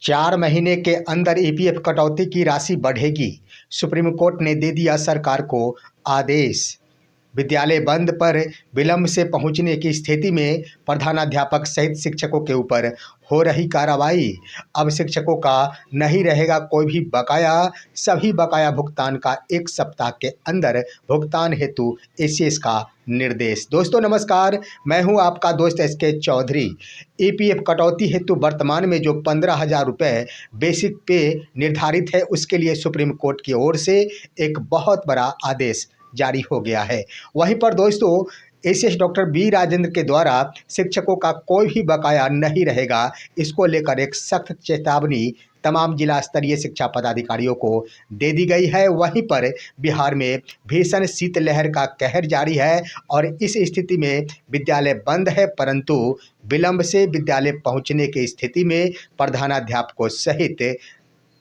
4 महीने के अंदर ईपीएफ कटौती की राशि बढ़ेगी। सुप्रीम कोर्ट ने दे दिया सरकार को आदेश। विद्यालय बंद पर विलंब से पहुंचने की स्थिति में प्रधानाध्यापक सहित शिक्षकों के ऊपर हो रही कार्रवाई। अब शिक्षकों का नहीं रहेगा कोई भी बकाया। सभी बकाया भुगतान का 1 सप्ताह के अंदर भुगतान हेतु एसीएस का निर्देश। दोस्तों नमस्कार, मैं हूं आपका दोस्त एसके चौधरी। ईपीएफ कटौती हेतु वर्तमान में जो 15,000 रुपये बेसिक पे निर्धारित है, उसके लिए सुप्रीम कोर्ट की ओर से एक बहुत बड़ा आदेश जारी हो गया है। वहीं पर दोस्तों एसीएस डॉक्टर बी राजेंद्र के द्वारा शिक्षकों का कोई भी बकाया नहीं रहेगा, इसको लेकर एक सख्त चेतावनी तमाम जिला स्तरीय शिक्षा पदाधिकारियों को दे दी गई है। वहीं पर बिहार में भीषण शीतलहर का कहर जारी है और इस स्थिति में विद्यालय बंद है, परंतु विलंब से विद्यालय पहुंचने की स्थिति में प्रधानाध्यापकों सहित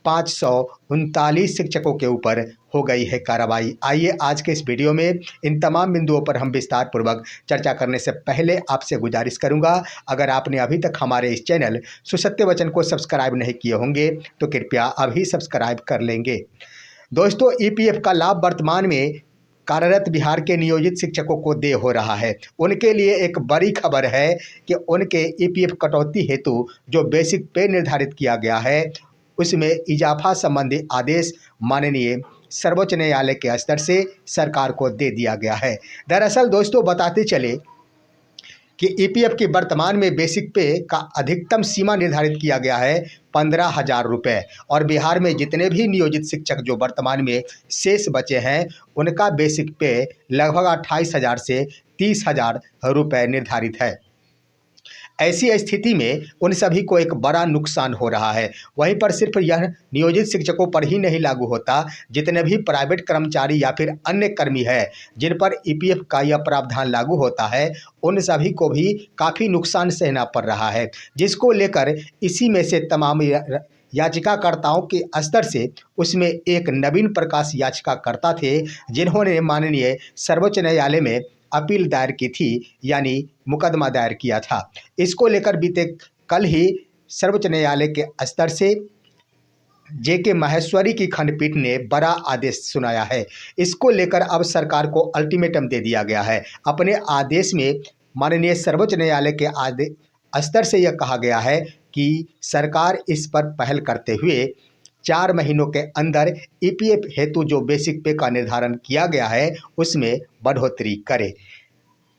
539 शिक्षकों के ऊपर हो गई है कार्रवाई। आइए आज के इस वीडियो में इन तमाम बिंदुओं पर हम विस्तार पूर्वक चर्चा करने से पहले आपसे गुजारिश करूंगा, अगर आपने अभी तक हमारे इस चैनल सुसत्य वचन को सब्सक्राइब नहीं किए होंगे तो कृपया अभी सब्सक्राइब कर लेंगे। दोस्तों ईपीएफ का लाभ वर्तमान में कार्यरत बिहार के नियोजित शिक्षकों को दे हो रहा है। उनके लिए एक बड़ी खबर है कि उनके ईपीएफ कटौती हेतु जो बेसिक पे निर्धारित किया गया है उसमें इजाफा संबंधी आदेश माननीय सर्वोच्च न्यायालय के स्तर से सरकार को दे दिया गया है। दरअसल दोस्तों बताते चले कि ईपीएफ की वर्तमान में बेसिक पे का अधिकतम सीमा निर्धारित किया गया है 15,000 रुपये और बिहार में जितने भी नियोजित शिक्षक जो वर्तमान में शेष बचे हैं उनका बेसिक पे लगभग 28,000 से 30,000 रुपये निर्धारित है। ऐसी स्थिति में उन सभी को एक बड़ा नुकसान हो रहा है। वहीं पर सिर्फ यह नियोजित शिक्षकों पर ही नहीं लागू होता, जितने भी प्राइवेट कर्मचारी या फिर अन्य कर्मी है जिन पर ईपीएफ का यह प्रावधान लागू होता है, उन सभी को भी काफ़ी नुकसान सहना पड़ रहा है, जिसको लेकर इसी में से तमाम याचिकाकर्ताओं के स्तर से उसमें एक नवीन प्रकाश याचिकाकर्ता थे जिन्होंने माननीय सर्वोच्च न्यायालय में अपील दायर की थी, यानी मुकदमा दायर किया था। इसको लेकर बीते कल ही सर्वोच्च न्यायालय के स्तर से जेके माहेश्वरी की खंडपीठ ने बड़ा आदेश सुनाया है। इसको लेकर अब सरकार को अल्टीमेटम दे दिया गया है। अपने आदेश में माननीय सर्वोच्च न्यायालय के आदेश स्तर से यह कहा गया है कि सरकार इस पर पहल करते हुए 4 महीनों के अंदर ईपीएफ हेतु जो बेसिक पे का निर्धारण किया गया है उसमें बढ़ोतरी करे।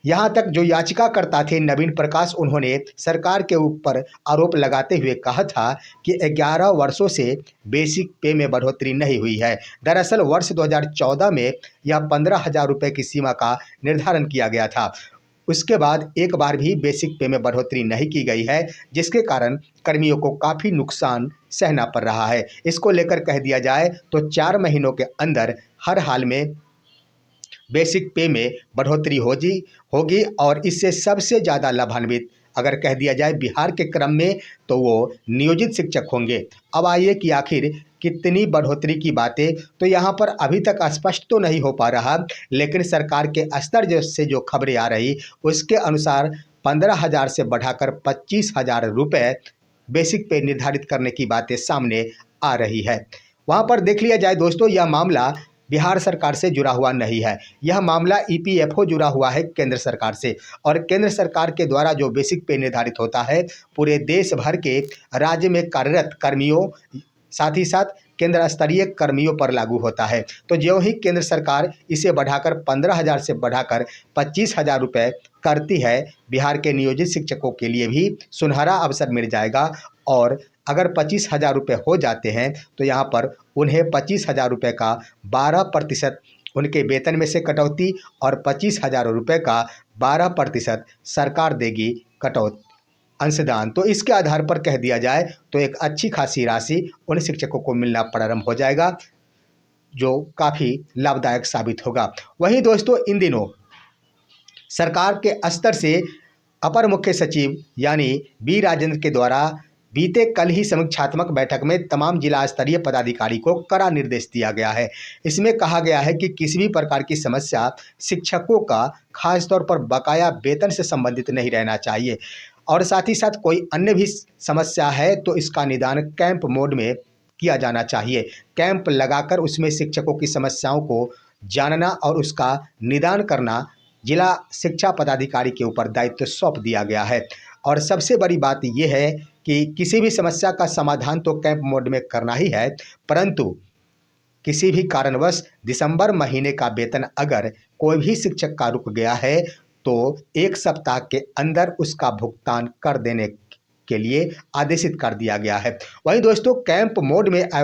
यहाँ तक जो याचिकाकर्ता थे नवीन प्रकाश, उन्होंने सरकार के ऊपर आरोप लगाते हुए कहा था कि 11 वर्षों से बेसिक पे में बढ़ोतरी नहीं हुई है। दरअसल वर्ष 2014 में यह 15,000 रुपये की सीमा का निर्धारण किया गया था। उसके बाद एक बार भी बेसिक पे में बढ़ोतरी नहीं की गई है, जिसके कारण कर्मियों को काफ़ी नुकसान सहना पड़ रहा है। इसको लेकर कह दिया जाए तो 4 महीनों के अंदर हर हाल में बेसिक पे में बढ़ोतरी होगी और इससे सबसे ज़्यादा लाभान्वित अगर कह दिया जाए बिहार के क्रम में तो वो नियोजित शिक्षक होंगे। अब आइए कि आखिर कितनी बढ़ोतरी की बातें, तो यहाँ पर अभी तक स्पष्ट तो नहीं हो पा रहा, लेकिन सरकार के स्तर से जो खबरें आ रही उसके अनुसार 15,000 से बढ़ाकर 25,000 रुपये बेसिक पे निर्धारित करने की बातें सामने आ रही है। वहाँ पर देख लिया जाए दोस्तों, यह मामला बिहार सरकार से जुड़ा हुआ नहीं है, यह मामला ईपीएफओ जुड़ा हुआ है केंद्र सरकार से। और केंद्र सरकार के द्वारा जो बेसिक पे निर्धारित होता है पूरे देश भर के राज्य में कार्यरत कर्मियों साथ ही साथ केंद्र स्तरीय कर्मियों पर लागू होता है। तो ज्यों ही केंद्र सरकार इसे बढ़ाकर 15,000 से बढ़ाकर 25,000 रुपये करती है, बिहार के नियोजित शिक्षकों के लिए भी सुनहरा अवसर मिल जाएगा। और अगर 25,000 रुपये हो जाते हैं तो यहाँ पर उन्हें 25,000 रुपये का 12% उनके वेतन में से कटौती और 25,000 रुपये का 12% सरकार देगी कटौती अंशदान। तो इसके आधार पर कह दिया जाए तो एक अच्छी खासी राशि उन शिक्षकों को मिलना प्रारंभ हो जाएगा, जो काफ़ी लाभदायक साबित होगा। वहीं दोस्तों इन दिनों सरकार के स्तर से अपर मुख्य सचिव यानी बी राजेंद्र के द्वारा बीते कल ही समीक्षात्मक बैठक में तमाम जिला स्तरीय पदाधिकारी को कड़ा निर्देश दिया गया है। इसमें कहा गया है कि किसी भी प्रकार की समस्या शिक्षकों का खासतौर पर बकाया वेतन से संबंधित नहीं रहना चाहिए। और साथ ही साथ कोई अन्य भी समस्या है तो इसका निदान कैंप मोड में किया जाना चाहिए। कैंप लगाकर उसमें शिक्षकों की समस्याओं को जानना और उसका निदान करना जिला शिक्षा पदाधिकारी के ऊपर दायित्व सौंप दिया गया है। और सबसे बड़ी बात यह है कि किसी भी समस्या का समाधान तो कैंप मोड में करना ही है, परंतु किसी भी कारणवश दिसंबर महीने का वेतन अगर कोई भी शिक्षक का रुक गया है तो 1 सप्ताह के अंदर उसका भुगतान कर देने के लिए आदेशित कर दिया गया है। वहीं दोस्तों कैंप मोड का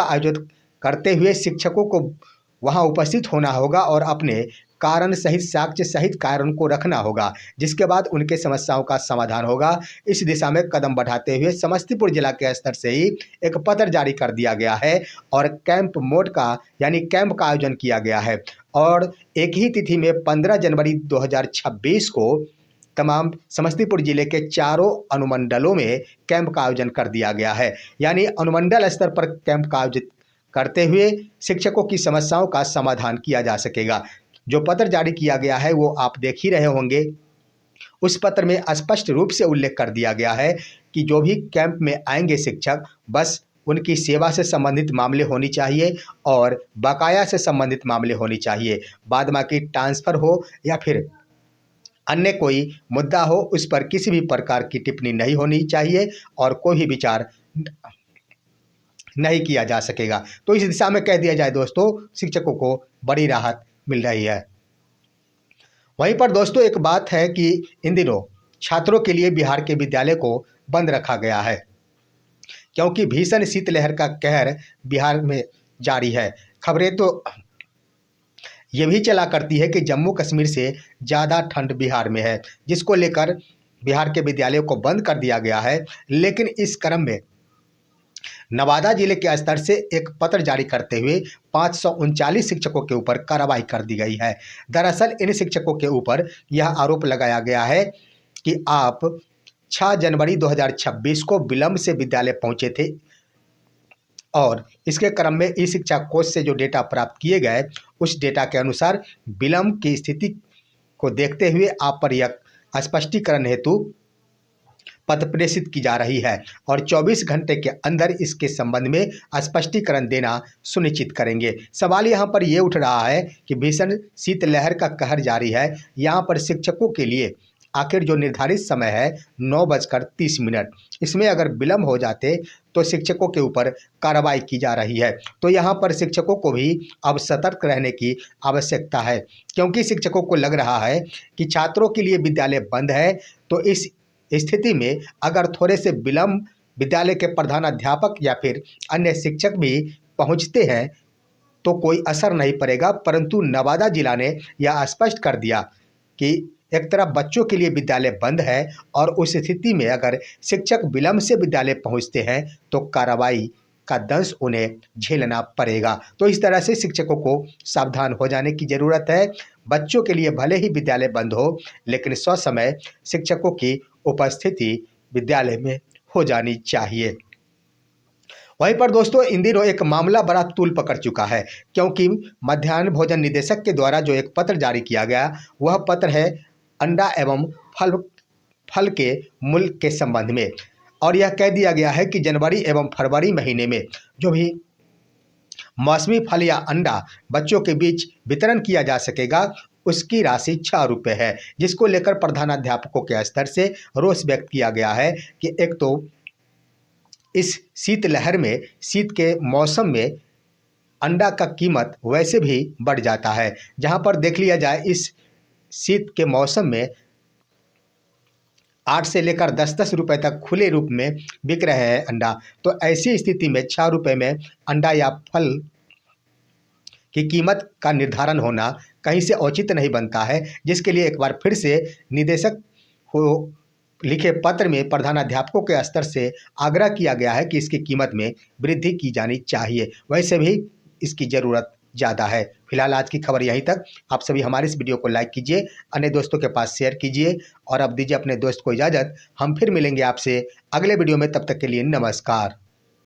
आयोजन करते हुए शिक्षकों को वहां उपस्थित होना होगा और अपने कारण सहित साक्ष्य सहित कारण को रखना होगा, जिसके बाद उनके समस्याओं का समाधान होगा। इस दिशा में कदम बढ़ाते हुए समस्तीपुर जिला के स्तर से ही एक पत्र जारी कर दिया गया है और कैंप मोड का यानी कैंप का आयोजन किया गया है। और एक ही तिथि में 15 जनवरी 2026 को तमाम समस्तीपुर जिले के चारों अनुमंडलों में कैंप का आयोजन कर दिया गया है। यानी अनुमंडल स्तर पर कैंप का आयोजित करते हुए शिक्षकों की समस्याओं का समाधान किया जा सकेगा। जो पत्र जारी किया गया है वो आप देख ही रहे होंगे। उस पत्र में स्पष्ट रूप से उल्लेख कर दिया गया है कि जो भी कैंप में आएंगे शिक्षक, बस उनकी सेवा से संबंधित मामले होनी चाहिए और बकाया से संबंधित मामले होनी चाहिए। बाद बाकी ट्रांसफ़र हो या फिर अन्य कोई मुद्दा हो, उस पर किसी भी प्रकार की टिप्पणी नहीं होनी चाहिए और कोई भी विचार नहीं किया जा सकेगा। तो इस दिशा में कह दिया जाए दोस्तों, शिक्षकों को बड़ी राहत मिल रही है। वहीं पर दोस्तों एक बात है कि इन दिनों छात्रों के लिए बिहार के विद्यालय को बंद रखा गया है, क्योंकि भीषण शीतलहर का कहर बिहार में जारी है। खबरें तो ये भी चला करती है कि जम्मू कश्मीर से ज़्यादा ठंड बिहार में है, जिसको लेकर बिहार के विद्यालयों को बंद कर दिया गया है। लेकिन इस क्रम में नवादा जिले के स्तर से एक पत्र जारी करते हुए 539 शिक्षकों के ऊपर कार्रवाई कर दी गई है। दरअसल इन शिक्षकों के ऊपर यह आरोप लगाया गया है कि आप 6 जनवरी 2026 को विलंब से विद्यालय पहुंचे थे और इसके क्रम में ई शिक्षा कोष से जो डेटा प्राप्त किए गए उस डेटा के अनुसार विलंब की स्थिति को देखते हुए आप पर यह स्पष्टीकरण हेतु पत्र प्रेषित की जा रही है और 24 घंटे के अंदर इसके संबंध में स्पष्टीकरण देना सुनिश्चित करेंगे। सवाल यहाँ पर ये उठ रहा है कि भीषण शीतलहर का कहर जारी है, यहाँ पर शिक्षकों के लिए आखिर जो निर्धारित समय है 9:30, इसमें अगर विलम्ब हो जाते तो शिक्षकों के ऊपर कार्रवाई की जा रही है। तो यहाँ पर शिक्षकों को भी अब सतर्क रहने की आवश्यकता है, क्योंकि शिक्षकों को लग रहा है कि छात्रों के लिए विद्यालय बंद है, तो इस स्थिति में अगर थोड़े से विलम्ब विद्यालय के प्रधानाध्यापक या फिर अन्य शिक्षक भी पहुंचते हैं तो कोई असर नहीं पड़ेगा। परंतु नवादा जिला ने यह स्पष्ट कर दिया कि एक तरफ बच्चों के लिए विद्यालय बंद है और उस स्थिति में अगर शिक्षक विलम्ब से विद्यालय पहुंचते हैं तो कार्रवाई का दंश उन्हें झेलना पड़ेगा। तो इस तरह से शिक्षकों को सावधान हो जाने की ज़रूरत है। बच्चों के लिए भले ही विद्यालय बंद हो, लेकिन ससमय शिक्षकों की उपस्थिति विद्यालय में हो जानी चाहिए। वहीं पर दोस्तों इन दिनों एक मामला बड़ा तूल पकड़ चुका है, क्योंकि मध्याह्न भोजन निदेशक के द्वारा जो एक पत्र जारी किया गया वह पत्र है अंडा एवं फल के मूल्य के संबंध में। और यह कह दिया गया है कि जनवरी एवं फरवरी महीने में जो भी मौसमी फल या अंडा बच्चों के बीच वितरण किया जा सकेगा उसकी राशि 6 रुपये है, जिसको लेकर प्रधानाध्यापकों के स्तर से रोष व्यक्त किया गया है कि एक तो इस शीतलहर में, शीत के मौसम में अंडा का कीमत वैसे भी बढ़ जाता है। जहां पर देख लिया जाए इस शीत के मौसम में 8 से लेकर 10-10 रुपये तक खुले रूप में बिक रहे हैं अंडा। तो ऐसी स्थिति में 6 रुपये में अंडा या फल की कीमत का निर्धारण होना कहीं से औचित्य नहीं बनता है, जिसके लिए एक बार फिर से निदेशक को लिखे पत्र में प्रधानाध्यापकों के स्तर से आग्रह किया गया है कि इसकी कीमत में वृद्धि की जानी चाहिए। वैसे भी इसकी ज़रूरत ज़्यादा है। फिलहाल आज की खबर यहीं तक। आप सभी हमारे इस वीडियो को लाइक कीजिए, अन्य दोस्तों के पास शेयर कीजिए और अब दीजिए अपने दोस्त को इजाज़त। हम फिर मिलेंगे आपसे अगले वीडियो में, तब तक के लिए नमस्कार।